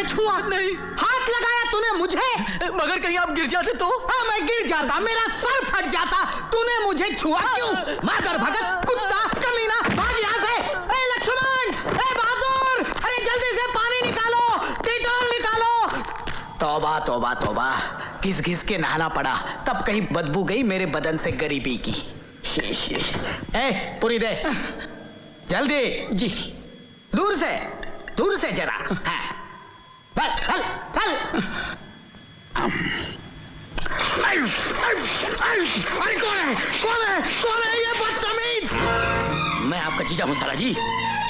मुझे छुआ? नहीं। हाथ लगाया तूने मुझे? मगर कहीं आप गिर जाते तो? हाँ, मैं गिर जाता, मेरा सर फट जाता। तूने मुझे छुआ क्यों? मादर भगत, कुत्ता, कमीना, भाग यहाँ से। ए लक्ष्मण, ए बहादुर, अरे जल्दी से पानी निकालो, डेटॉल निकालो। तौबा तौबा तौबा, घिस घिस के नहाना पड़ा, तब कहीं बदबू गई मेरे बदन से गरीबी की। ए पूरी दे जल्दी। जी। दूर से जरा। हाँ। चल चल। अरे कौन है ये बदतमीज? मैं आपका जीजा हूँ साला जी।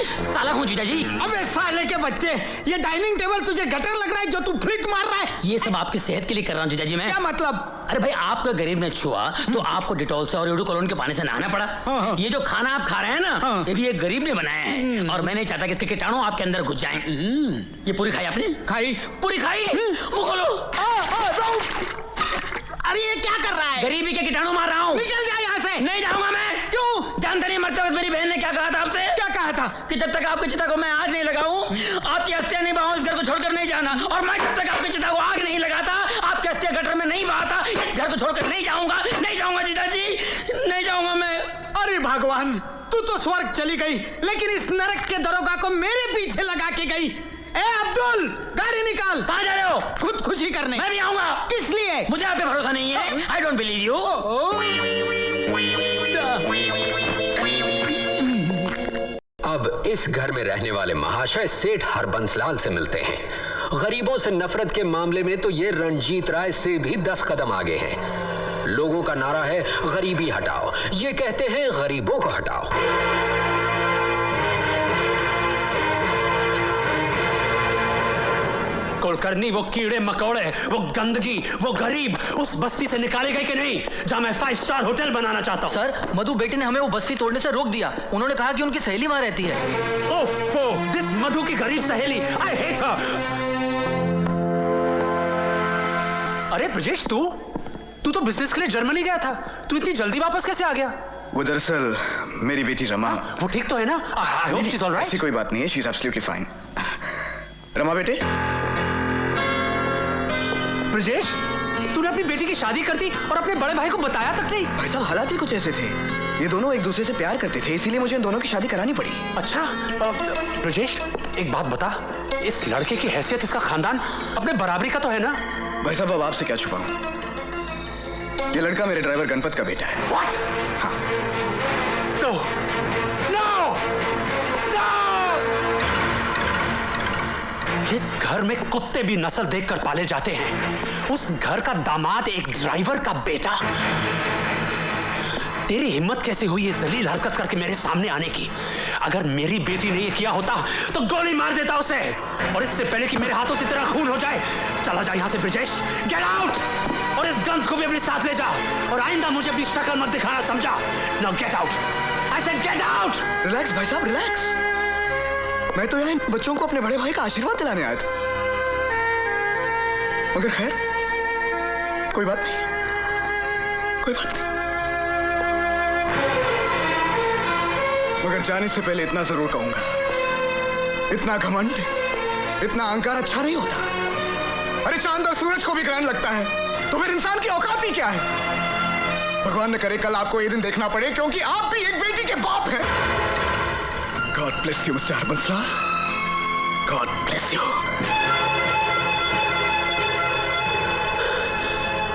साला हूँ जीजा जी। अबे साले के बच्चे, ये डाइनिंग टेबल तुझे गटर लग रहा है जो तू फ्लिक मार रहा है? ये सब आपकी सेहत के लिए कर रहा हूँ जीजा जी मैं। क्या मतलब? अरे भाई, आपका गरीब ने छुआ तो आपको डिटॉल से और एडुकोलोन के पानी से नहाना पड़ा। हाँ। ये जो खाना आप खा रहे हैं ना, हाँ। ये भी एक गरीब ने बनाया है और मैं नहीं चाहता कि इसके कीटाणु आपके अंदर घुस जाएं। ये पूरी खाई आपने? खाई। पूरी खाई? मुंह खोलो। अरे ये क्या कर रहा है? गरीबी के कीटाणु मार रहा हूँ। निकल जा यहाँ से। नहीं जाऊंगा मैं। क्यों? जानते नहीं, मरते वक्त मेरी बहन ने क्या कहा था आपसे? क्या कहा था? कि जब तक आपकी चिता को मैं आग नहीं लगाऊं, आपकी अस्थियां नहीं बहाऊं, इस घर को छोड़कर नहीं जाना। और मैं जब तक आपकी चिता को आग नहीं लगाता, आपकी अस्थियां गटर में नहीं बहाता, इस घर को छोड़कर नहीं जाऊंगा। नहीं जाऊंगा जीजा जी, नहीं जाऊंगा मैं। अरे भगवान, तू तो स्वर्ग चली गई, लेकिन इस नरक के दरोगा को मेरे पीछे लगा के गई। ए अब्दुल, गाड़ी निकाल। कहाँ जा रहे हो? खुदकुशी करने। मैं भी आऊंगा। किस लिए? मुझे आप पे भरोसा नहीं है। I don't believe you. अब इस घर में रहने वाले महाशय सेठ हरबंसलाल से मिलते हैं। गरीबों से नफरत के मामले में तो ये रणजीत राय से भी 10 कदम आगे हैं। लोगों का नारा है गरीबी हटाओ, ये कहते हैं गरीबों को हटाओ। कुलकर्णी, वो कीड़े मकोड़े, वो गंदगी, वो गरीब उस बस्ती से निकाले गए कि नहीं, जहां मैं 5 स्टार होटल बनाना चाहता हूं? सर, मधु बेटे ने हमें वो बस्ती तोड़ने से रोक दिया। उन्होंने कहा कि उनकी सहेली वहां रहती है। ओफो, दिस मधु की गरीब सहेली, आई हेट हर। अरे ब्रजेश, तू तो बिजनेस के लिए जर्मनी गया था, तू इतनी जल्दी वापस कैसे आ गया? वो दरअसल मेरी बेटी रमा। वो ठीक तो है ना? I hope she is alright. ऐसी कोई बात नहीं है, she is absolutely fine. Rama बेटे। ब्रजेश, तूने अपनी बेटी की शादी कर दी और अपने बड़े भाई को बताया तक नहीं? भाई साहब, हालात ही कुछ ऐसे थे, ये दोनों एक दूसरे से प्यार करते थे, इसीलिए मुझे इन दोनों की शादी करानी पड़ी। अच्छा, ब्रजेश एक बात बता, इस लड़के की हैसियत, इसका खानदान अपने बराबरी का तो है ना? भाई साहब, अब आपसे क्या छुपाऊं, ये लड़का मेरे ड्राइवर गणपत का बेटा है। What? हाँ। No! No! No! जिस घर में कुत्ते भी नस्ल देखकर पाले जाते हैं, उस घर का दामाद एक ड्राइवर का बेटा। तेरी हिम्मत कैसे हुई ये जलील हरकत करके मेरे सामने आने की? अगर मेरी बेटी ने ये किया होता तो गोली मार देता उसे, और इससे पहले कि मेरे हाथों से तेरा खून हो जाए। चला जा यहां से ब्रजेश, गेट आउट। और इस गंध को भी अपने साथ ले जा, और आइंदा मुझे अपनी शक्ल मत दिखाना, समझा? Now get out. I said get out. Relax भाई साहब, रिलैक्स। मैं तो यहाँ इन बच्चों को अपने बड़े भाई का आशीर्वाद दिलाने आया था, मगर खैर कोई बात नहीं, कोई बात नहीं। मगर जाने से पहले इतना जरूर कहूंगा, इतना घमंड, इतना अहंकार अच्छा नहीं होता। अरे चांद और सूरज को भी ग्रहण लगता है, तो फिर इंसान की औकात ही क्या है? भगवान न करे कल आपको ये दिन देखना पड़े, क्योंकि आप भी एक बेटी के बाप हैं। God bless you, Mr. हरबंसलाल। God bless you.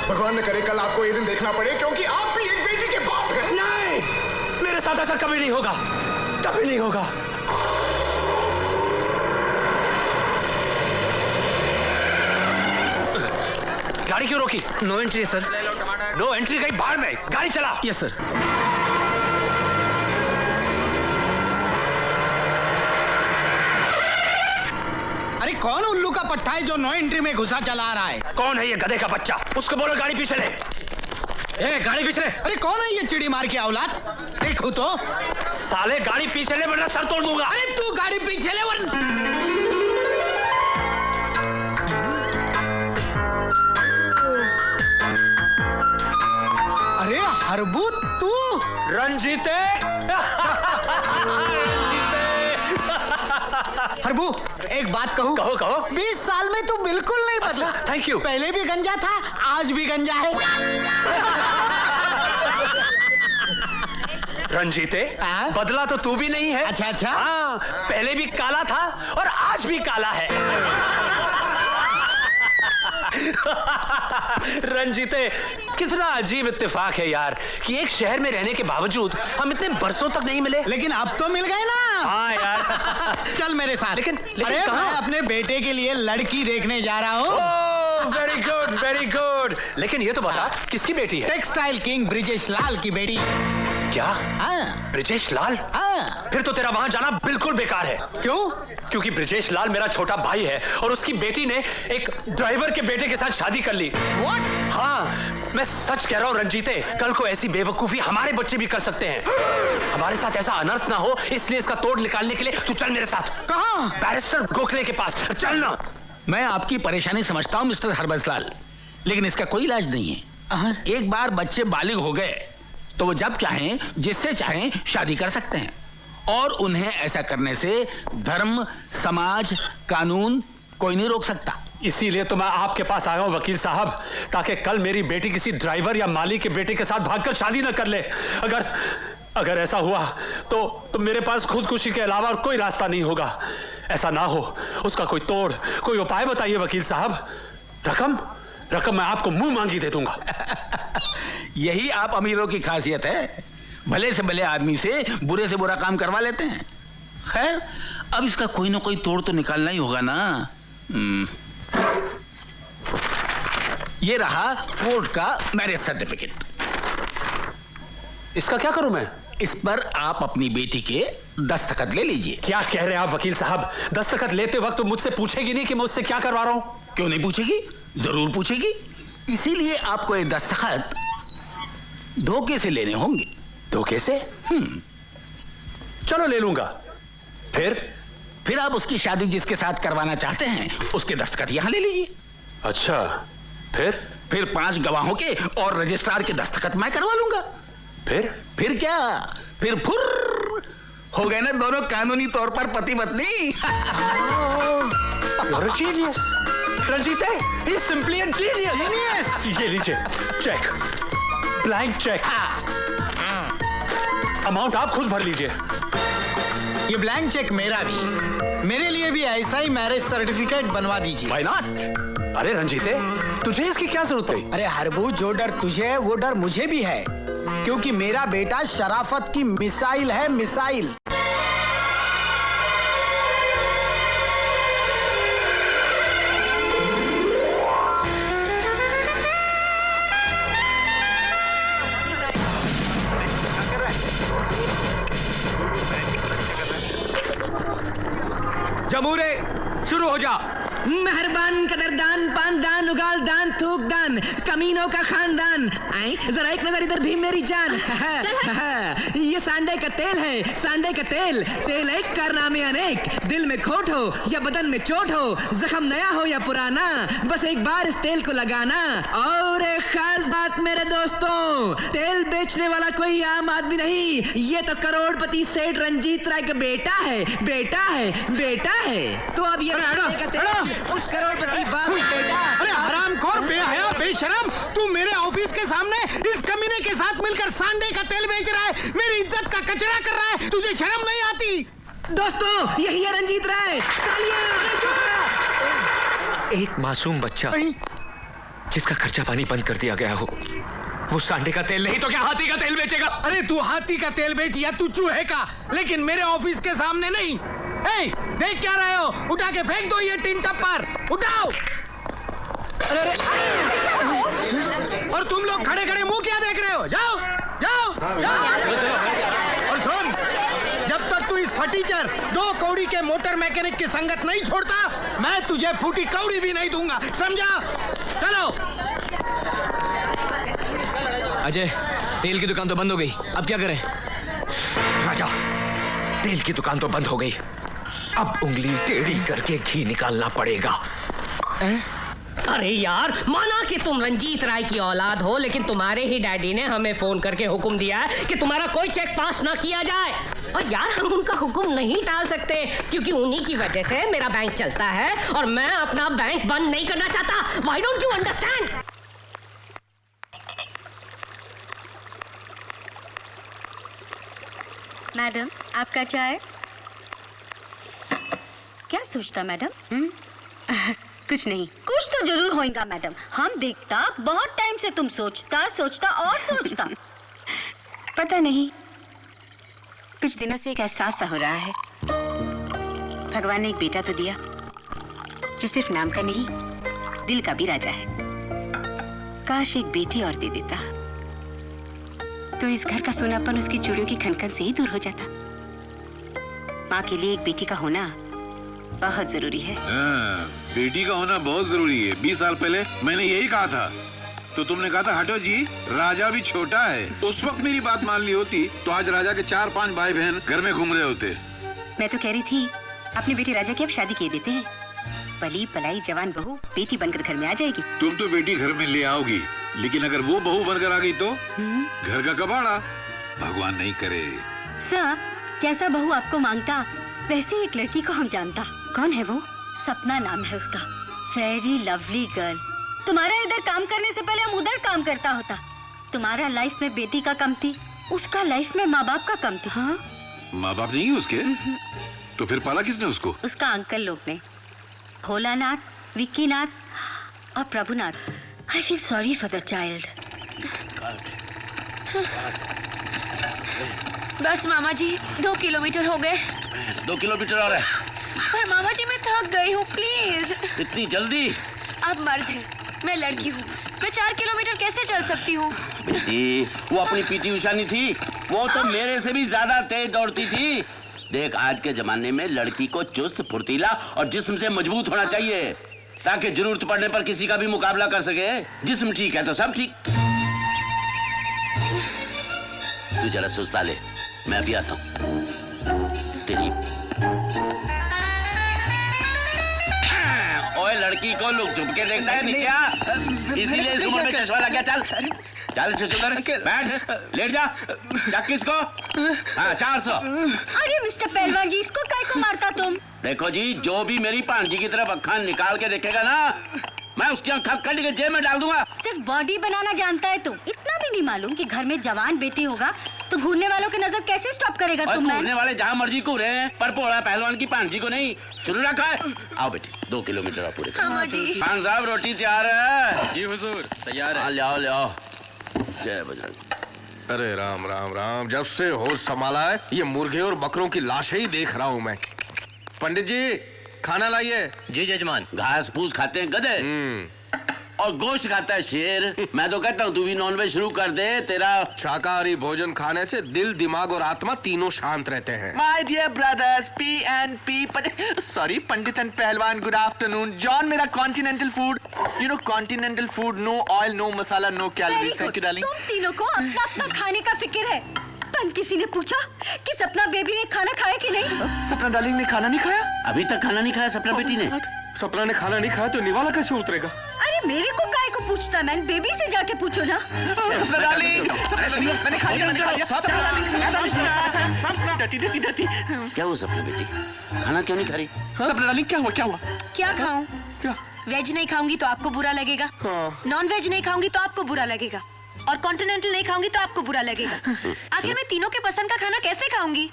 भगवान न करे कल आपको ये दिन देखना पड़े, क्योंकि आप भी एक बेटी के बाप हैं। नहीं, मेरे साथ ऐसा कभी नहीं होगा, कभी नहीं होगा। गाड़ी क्यों रोकी? नो एंट्री है सर। नो एंट्री गई बाहर में, गाड़ी चला। Yes sir. अरे कौन उल्लू का पट्टा है जो नो एंट्री में घुसा चला रहा है? कौन है ये गधे का बच्चा? उसको बोलो गाड़ी पीछे ले। ए, गाड़ी पीछे ले। अरे कौन है ये चिड़ी मार के औलाद? देखो तो। साले गाड़ी पीछे ले वरना सर तोड़ दूंगा। अरे तू गाड़ी पीछे ले वरना। अरे हरबू, तू? रंजीते। हरबू, एक बात कहूँ? कहो कहो। 20 साल में तू बिल्कुल नहीं बदला। अच्छा, thank you। पहले भी गंजा था, आज भी गंजा है। रंजीते, हाँ? बदला तो तू भी नहीं है। अच्छा, अच्छा। हाँ, पहले भी काला था और आज भी काला है। रंजीते, कितना अजीब इत्तेफाक है यार कि एक शहर में रहने के बावजूद हम इतने बरसों तक नहीं मिले। लेकिन अब तो मिल गए ना। हाँ यार। चल मेरे साथ। लेकिन अरे कहाँ? मैं अपने बेटे के लिए लड़की देखने जा रहा हूँ। Very good, very good. लेकिन ये तो बता, किसकी बेटी है? टेक्सटाइल किंग ब्रिजेश लाल की बेटी। क्या? हाँ ब्रिजेश लाल? हाँ। फिर तो तेरा वहां जाना बिल्कुल बेकार है। क्यों? क्योंकि ब्रिजेश लाल मेरा छोटा भाई है और उसकी बेटी ने एक ड्राइवर के बेटे के साथ शादी कर ली। What? हाँ, मैं सच कह रहा हूँ रंजीते, कल को ऐसी बेवकूफी हमारे बच्चे भी कर सकते हैं। हमारे साथ ऐसा अनर्थ ना हो, इसलिए इसका तोड़ निकालने के लिए तू चल मेरे साथ। कहाँ? बैरिस्टर गोखले के पास चल ना। मैं आपकी परेशानी समझता हूँ मिस्टर हरबंसलाल, लेकिन इसका कोई इलाज नहीं है। एक बार बच्चे बालिग हो गए तो वो जब चाहें, जिससे चाहें शादी कर सकते हैं, और उन्हें ऐसा करने से धर्म, समाज, कानून कोई नहीं रोक सकता। इसीलिए तो मैं आपके पास आया हूं वकील साहब, ताकि कल मेरी बेटी किसी ड्राइवर या माली के बेटे के साथ भागकर शादी न कर ले। अगर ऐसा हुआ तो मेरे पास खुदकुशी के अलावा और कोई रास्ता नहीं होगा। ऐसा ना हो, उसका कोई तोड़, कोई उपाय बताइए वकील साहब। रकम मैं आपको मुंह मांगी दे दूंगा। यही आप अमीरों की खासियत है, भले से भले आदमी से बुरे से बुरा काम करवा लेते हैं। खैर, अब इसका कोई ना कोई तोड़ तो निकालना ही होगा ना। ये रहा कोर्ट का मैरिज सर्टिफिकेट। इसका क्या करूं मैं? इस पर आप अपनी बेटी के दस्तखत ले लीजिए। क्या कह रहे हैं आप वकील साहब? दस्तखत लेते वक्त मुझसे पूछेगी नहीं कि मैं उससे क्या करवा रहा हूं? क्यों नहीं पूछेगी? जरूर पूछेगी। इसीलिए आपको ये दस्तखत धोखे से लेने होंगे। धोखे से? चलो ले लूंगा। फिर आप उसकी शादी जिसके साथ करवाना चाहते हैं उसके दस्तखत यहां ले लीजिए। अच्छा, फिर 5 गवाहों के और रजिस्ट्रार के दस्तखत मैं करवा लूंगा। फिर क्या? फिर फुर्र हो गए ना दोनों कानूनी तौर पर पति पत्नी। You're a genius, रंजीते, he is simply a genius. ये लीजिए चेक, ब्लैंक चेक। अमाउंट आप खुद भर लीजिए। ये ब्लैंक चेक मेरा भी, मेरे लिए भी ऐसा ही मैरिज सर्टिफिकेट बनवा दीजिए। Why not? अरे रंजीते, तुझे इसकी क्या जरूरत पड़ी? अरे हरबू, जो डर तुझे है वो डर मुझे भी है, क्योंकि मेरा बेटा शराफत की मिसाइल है, मिसाइल। जमूरे शुरू हो जा। मेहरबान, कदरदान, पानदान, उगाल दान, थूक दान, कमीनों का खानदान। आई जरा एक नजर इधर भी मेरी जान। ये सांडे का तेल है, सांडे का तेल। तेल एक, कारनामे अनेक। दिल में खोट हो या बदन में चोट हो, जख्म नया हो या पुराना, बस एक बार इस तेल को लगाना। और एक खास बात मेरे दोस्तों, तेल बेचने वाला कोई आम आदमी नहीं, ये तो करोड़पति सेठ रंजीत राय का बेटा है, बेटा है, बेटा है। तो अब ये का तेल उस करोड़पति बाप का बेटा। अरे हरामखोर, बेहया, बेशरम, तू मेरे ऑफिस के सामने इस कमीने के साथ मिलकर सांडे का तेल बेच रहा है, मेरी इज्जत का कचरा कर रहा है, तुझे शर्म नहीं आती? दोस्तों, यही है रंजीत राय। एक मासूम बच्चा जिसका खर्चा पानी बंद कर दिया गया हो, वो सांडे का तेल नहीं तो क्या हाथी का तेल बेचेगा? अरे तू हाथी का तेल बेच या तू चूहे का, लेकिन मेरे ऑफिस के सामने नहीं। ए, देख क्या रहे हो? उठा के फेंक दो ये टिन टप्पर, उठाओ। अरे और तुम लोग खड़े खड़े मुंह क्या देख रहे हो? जाओ जाओ जाओ। और सुन, जब तक तू इस फटीचर 2 कौड़ी के मोटर मैकेनिक की संगत नहीं छोड़ता, मैं तुझे फूटी कौड़ी भी नहीं दूंगा, समझा? चलो। अजय, तेल की दुकान तो बंद हो गई, अब क्या करें? राजा, तेल की दुकान तो बंद हो गई, अब उंगली टेढ़ी करके घी निकालना पड़ेगा। अरे यार, माना कि तुम रंजीत राय की औलाद हो, लेकिन तुम्हारे ही डैडी ने हमें फोन करके हुक्म दिया है कि तुम्हारा कोई चेक पास ना किया जाए। और यार, हम उनका हुक्म नहीं टाल सकते, क्योंकि उन्हीं की वजह से मेरा बैंक चलता है और मैं अपना बैंक बंद नहीं करना चाहता। Why don't you understand? Madam, आपका चाय। क्या सोचता मैडम? कुछ नहीं, कुछ तो जरूर होएगा मैडम। हम देखता बहुत टाइम से तुम सोचता और सोचता। पता नहीं, कुछ दिनों से एक एहसास सा हो रहा है। भगवान ने एक बेटा तो दिया जो सिर्फ नाम का नहीं, दिल का भी राजा है। काश एक बेटी और दे देता तो इस घर का सोनापन उसकी चूड़ियों की खनखन से ही दूर हो जाता। माँ के लिए एक बेटी का होना बहुत जरूरी है। बेटी का होना बहुत जरूरी है। 20 साल पहले मैंने यही कहा था, तो तुमने कहा था हटो जी, राजा भी छोटा है। उस वक्त मेरी बात मान ली होती तो आज राजा के 4-5 भाई बहन घर में घूम रहे होते। मैं तो कह रही थी, अपनी बेटी राजा की अब शादी किए देते हैं। पली पलाई जवान बहू बेटी बनकर घर में आ जाएगी। तुम तो बेटी घर में ले आओगी, लेकिन अगर वो बहू बनकर आ गई तो घर का कबाड़ा। भगवान नहीं करे। सर, जैसा बहू आपको मांगता वैसे एक लड़की को हम जानता। कौन है वो? सपना नाम है उसका। Very lovely girl. तुम्हारा इधर काम करने से पहले हम उधर काम करता होता। तुम्हारा लाइफ में बेटी का कम थी, उसका लाइफ में माँ बाप का कम थी। हाँ? माँ बाप नहीं है उसके? तो फिर पाला किसने उसको? उसका अंकल लोग ने, भोलानाथ, विक्कीनाथ और Prabhunath. I feel sorry for the child. बस मामा जी, 2 किलोमीटर हो गए। 2 किलोमीटर और है। पर मामा जी, मैं थक गई हूँ, प्लीज। इतनी जल्दी? आप मर्द हैं, मैं लड़की हूँ। मैं 4 किलोमीटर कैसे चल सकती हूँ? बेटी, वो अपनी पीटी उषा नहीं थी, वो तो मेरे से भी ज्यादा तेज दौड़ती थी। देख, आज के जमाने में लड़की को चुस्त, फुर्तीला और जिस्म से मजबूत होना चाहिए, ताकि जरूरत पड़ने पर किसी का भी मुकाबला कर सके। जिस्म ठीक है तो सब ठीक। तू जरा सुस्ता ले, मैं अभी आता हूँ। तेरी ओए, लड़की को लोग झुक के देखता है नीचे आ, इसीलिए इस उम्र में चश्मा लग गया। चल चल चुकर बैठ, लेट जा। किसको? हाँ, 400। अरे मिस्टर पहलवान जी, इसको काय को मारता तुम? देखो जी, जो भी मेरी भांजी की तरफ अक्खा निकाल के देखेगा ना, मैं उसकी आंखें कट के जेब में डाल दूंगा। सिर्फ बॉडी बनाना जानता है तुम, इतना भी नहीं मालूम कि घर में जवान बेटी होगा तो घूरने वालों की नजर कैसे स्टॉप करेगा तुम? घूरने वाले जहाँ मर्जी घूरे हैं, पर पोड़ा पहलवान की भांजी को नहीं। शुरू रखा है। आओ बेटी, 2 किलोमीटर आप पूरे। खान साहब, रोटी तैयार है? जी हुजूर, तैयार है। ले आओ ले आओ। जय बजरंग। अरे राम राम राम, जब से होश संभाला है ये मुर्गे और बकरों की लाशें ही देख रहा हूँ मैं। पंडित जी, खाना लाइए। जी जजमान। घास फूस खाते हैं गधे और गोश्त खाता है शेर। मैं तो कहता हूँ तू भी नॉनवेज शुरू कर दे। तेरा शाकाहारी भोजन खाने से दिल, दिमाग और आत्मा तीनों शांत रहते हैं। My dear brothers, P&P, sorry, Pandit and पहलवान, good afternoon. John, मेरा continental food, you know continental food, no oil, no masala, no calories. Thank you, darling. तुम तीनों को अपना अपना खाने का फिक्र है। पर किसी ने पूछा कि सपना बेबी ने खाना खाया कि नहीं? सपना डार्लिंग ने खाना नहीं खाया? अभी तक खाना नहीं खाया सपना बेटी ने? सपना ने खाना नहीं खाया तो निवाला कैसे उतरेगा? अरे मेरे को काय को पूछता, मैं बेबी से जाके पूछो ना। सपना डार्लिंग, मैंने खा लिया। क्या हुआ सपना बेटी, खाना क्यों नहीं खा रही? सपना डार्लिंग, क्या हुआ? क्या खाऊं? वेज नहीं खाऊंगी तो आपको बुरा लगेगा, नॉन वेज नहीं खाऊंगी तो आपको बुरा लगेगा, और कॉन्टिनेंटल नहीं खाऊंगी तो आपको बुरा लगेगा। आखिर मैं तीनों के पसंद का खाना कैसे खाऊंगी?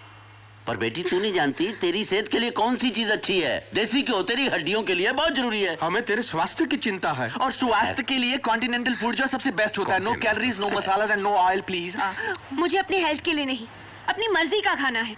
पर बेटी, तू नहीं जानती तेरी सेहत के लिए कौन सी चीज अच्छी है? देसी घी तेरी हड्डियों के लिए बहुत जरूरी है। हमें तेरे स्वास्थ्य की चिंता है। और स्वास्थ्य के लिए कॉन्टिनेंटल फूड जो सबसे बेस्ट होता है। No calories, no masalas and no oil, please. मुझे अपनी हेल्थ के लिए नहीं, अपनी मर्जी का खाना है।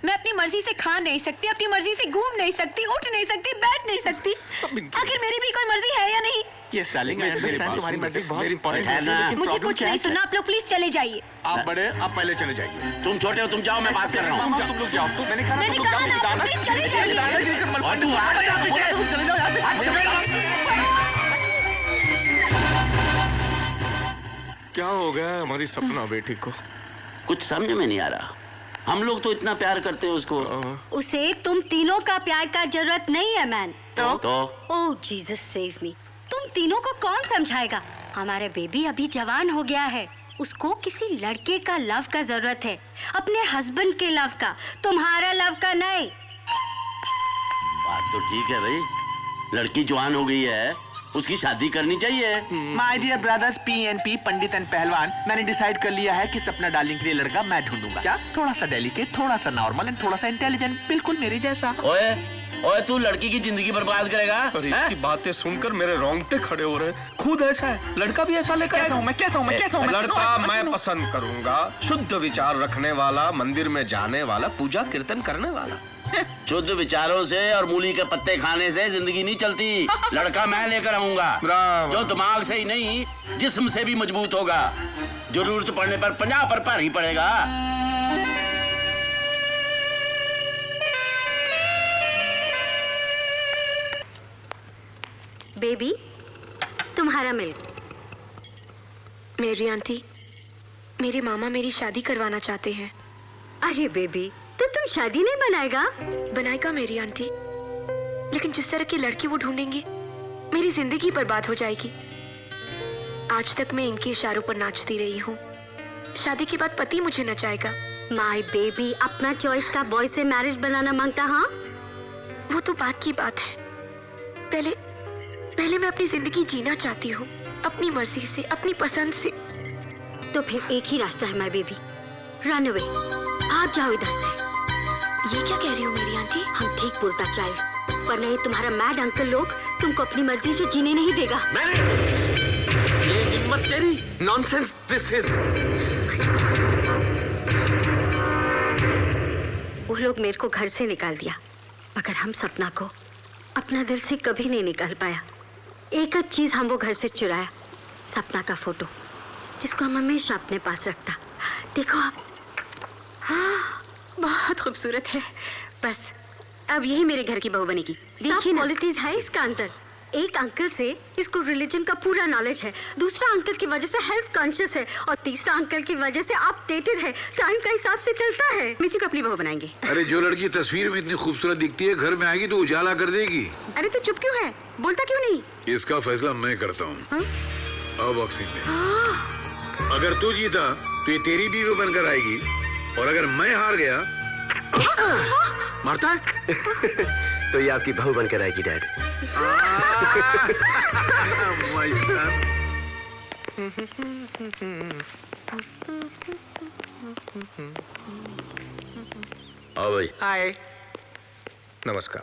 मैं अपनी मर्जी से खा नहीं सकती, अपनी मर्जी से घूम नहीं सकती, उठ नहीं सकती, बैठ नहीं सकती। आखिर मेरी भी कोई मर्जी है या नहीं? यस डार्लिंग, आई अंडरस्टैंड, तुम्हारी मर्जी बहुत इंपॉर्टेंट है। मुझे कुछ नहीं सुनना, आप लोग प्लीज चले जाइए। आप बड़े, आप पहले चले जाइए। तुम छोटे हो, तुम जाओ, मैं बात कर रहा हूँ। तुम लोग जाओ। मैंने कहा ना, प्लीज चले जाइए। और तू आ जा पीछे। क्या हो गया हमारी सपना बेटी को? कुछ समझ में नहीं आ रहा। हम लोग तो इतना प्यार करते हैं उसको। उसे तुम तीनों का प्यार का जरूरत नहीं है मैन। तो ओह जीसस सेव मी, तुम तीनों को कौन समझाएगा? हमारे बेबी अभी जवान हो गया है, उसको किसी लड़के का लव का जरूरत है, अपने हस्बैंड के लव का, तुम्हारा लव का नहीं। बात तो ठीक है भाई, लड़की जवान हो गई है, उसकी शादी करनी चाहिए। My dear brothers PNP, Pandit and Pahalwan, मैंने डिसाइड कर लिया है कि सपना डार्लिंग के लिए लड़का मैं ढूंढूंगा। क्या? थोड़ा सा डेलिकेट, थोड़ा सा नॉर्मल एंड थोड़ा सा इंटेलिजेंट, बिल्कुल मेरे जैसा। ओए ओए, तू लड़की की जिंदगी बर्बाद करेगा? अरे इसकी बातें सुनकर मेरे रोंगटे खड़े हो रहे हैं। खुद ऐसा है, लड़का भी ऐसा लेकर कैसा हूँ मैं? कैसा हूँ मैं? कैसा हूँ मैं? लड़का मैं पसंद करूंगा, शुद्ध विचार रखने वाला, मंदिर में जाने वाला, पूजा कीर्तन करने वाला। शुद्ध विचारों से और मूली के पत्ते खाने से जिंदगी नहीं चलती। लड़का मैं लेकर आऊंगा, जो दिमाग से ही नहीं जिस्म से भी मजबूत होगा। जरूरत पड़ने पर 50 पर भारी पड़ेगा। बेबी, तुम्हारा मिल्क। मेरी आंटी, मेरे मामा मेरी शादी करवाना चाहते हैं। अरे बेबी, तो तुम शादी नहीं बनाएगा? बनाएगा मेरी आंटी, लेकिन जिस तरह की लड़की वो ढूंढेंगे मेरी जिंदगी बर्बाद हो जाएगी। आज तक मैं इनके इशारों पर नाचती रही हूँ, शादी के बाद पति मुझे नचाएगा। माय बेबी, अपना चॉइस का बॉय से मैरिज बनाना मांगता? हाँ, वो तो बात की बात है। पहले मैं अपनी जिंदगी जीना चाहती हूँ, अपनी मर्जी से, अपनी पसंद से। तो फिर एक ही रास्ता है माय बेबी, रन अवे, भाग जाओ इधर से। ये क्या कह रही हो मेरी आंटी? हम ठीक बोलता चाइल्ड, वरना ये तुम्हारा मैड अंकल लोग तुमको अपनी मर्जी से जीने नहीं देगा। ये हिम्मत तेरी? Nonsense this is. वो लोग मेरे को घर से निकाल दिया, मगर हम सपना को अपना दिल से कभी नहीं निकाल पाया। एक ही चीज हम वो घर से चुराया, सपना का फोटो, जिसको हम हमेशा अपने पास रखता। देखो आप, हाँ, बहुत खूबसूरत है। बस अब यही मेरे घर की बहू बनेगी। देखिए क्वालिटीज है इसका अंतर। एक अंकल से इसको रिलीजन का पूरा नॉलेज है, दूसरा अंकल की वजह से हेल्थ कॉन्शियस है, और तीसरा अंकल की वजह से अपडेटेड है, टाइम का हिसाब से चलता है। मिसी को अपनी बहू बनाएंगे। अरे जो लड़की तस्वीर में इतनी खूबसूरत दिखती है, घर में आएगी तो उजाला कर देगी। अरे तू चुप क्यों है? बोलता क्यों नहीं? इसका फैसला मैं करता हूँ। अब बॉक्सिंग में अगर तू जीता तो ये तेरी बीवी बनकर आएगी, और अगर मैं हार गया मारता है तो ये आपकी बहू बनकर आएगी डैड। My son. आओ भाई। हाय। नमस्कार।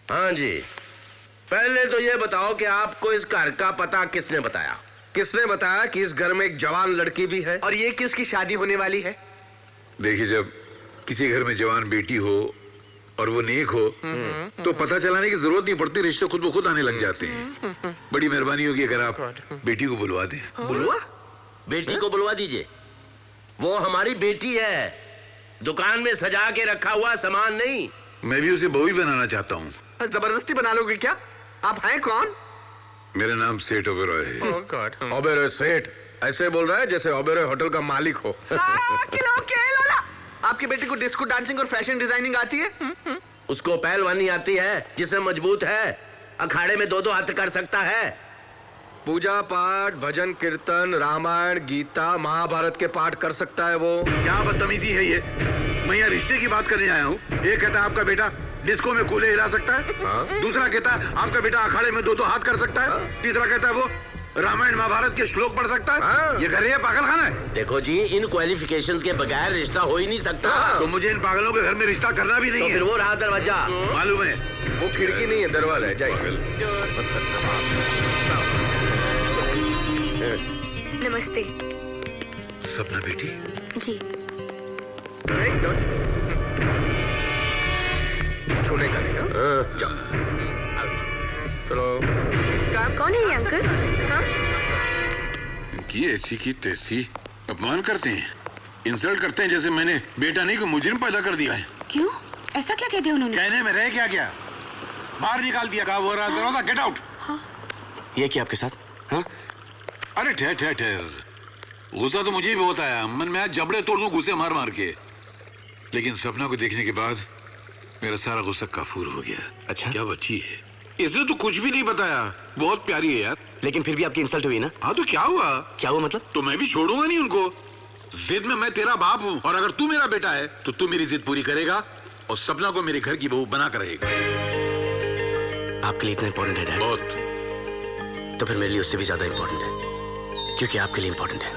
हाँ जी, पहले तो ये बताओ कि आपको इस घर का पता किसने बताया? किसने बताया कि इस घर में एक जवान लड़की भी है? और ये कि उसकी शादी होने वाली है? देखिए, जब किसी घर में जवान बेटी हो और वो नेक हो तो पता चलाने की जरूरत नहीं पड़ती, रिश्ते खुद ब खुद आने लग जाते हैं। बड़ी मेहरबानी होगी अगर आप बेटी को बुलवा दें। बुलवा? बेटी को बुलवा दीजिए, वो हमारी बेटी है, दुकान में सजा के रखा हुआ सामान नहीं। मैं भी उसे बहू ही बनाना चाहता हूँ। जबरदस्ती बना लोगे क्या? आप हैं कौन? मेरा नाम सेठ ओबेरॉय है। ओबेरॉय सेठ ऐसे बोल रहा है जैसे ओबेरॉय होटल का मालिक हो। आपकी बेटी को डिस्को डांसिंग और फैशन डिजाइनिंग आती है? उसको पहलवानी आती है, जिसे मजबूत है, अखाड़े में 2-2 हाथ कर सकता है। पूजा पाठ, भजन कीर्तन, रामायण, गीता, महाभारत के पाठ कर सकता है वो। क्या बदतमीजी है ये? मैं यहाँ रिश्ते की बात करने आया हूँ। एक कहता है आपका बेटा डिस्को में कूले हिला सकता है, दूसरा कहता है आपका बेटा अखाड़े में 2-2 हाथ कर सकता है, तीसरा कहता है वो रामायण महाभारत के श्लोक पढ़ सकता है। ये घर है पागल खाना है? देखो जी, इन क्वालिफिकेशंस के बगैर रिश्ता हो ही नहीं सकता। तो मुझे इन पागलों के घर में रिश्ता करना भी नहीं तो है। फिर वो रहा दरवाजा। मालूम है वो खिड़की नहीं है, दरवाजा है। जाइए। नमस्ते। सपना बेटी जी। छूने का नहीं। चलो। कौन है ये अंकल? हाँ? इनकी ऐसी की तैसी अपमान करते हैं, इंसल्ट करते हैं, जैसे मैंने बेटा नहीं को मुजरिम पैदा कर दिया है। क्यों? ऐसा क्या कह दिया उन्होंने? कहने में रह क्या बाहर निकाल दिया। कहा वो रहा दरवाजा, गेट आउट। ये क्या आपके साथ? हाँ? अरे ठहर, गुस्सा तो मुझे भी बहुत आया, मन में आज जबड़े तोड़ दूं गुस्से मार मार के, लेकिन सपना को देखने के बाद मेरा सारा गुस्सा काफूर हो गया। अच्छा? क्या बच्ची है, इसने तो कुछ भी नहीं बताया। बहुत प्यारी है यार। लेकिन फिर भी आपकी इंसल्ट हुई ना? हाँ तो क्या हुआ? क्या हुआ मतलब? तो मैं भी छोड़ूंगा नहीं उनको। जिद में मैं तेरा बाप हूँ, और अगर तू मेरा बेटा है तो तू मेरी जिद पूरी करेगा और सपना को मेरे घर की बहू बना कर रहेगा। आपके लिए इतना इंपॉर्टेंट है डैड? बहुत। तो फिर मेरे लिए उससे भी ज्यादा इंपॉर्टेंट है, क्योंकि आपके लिए इंपॉर्टेंट है।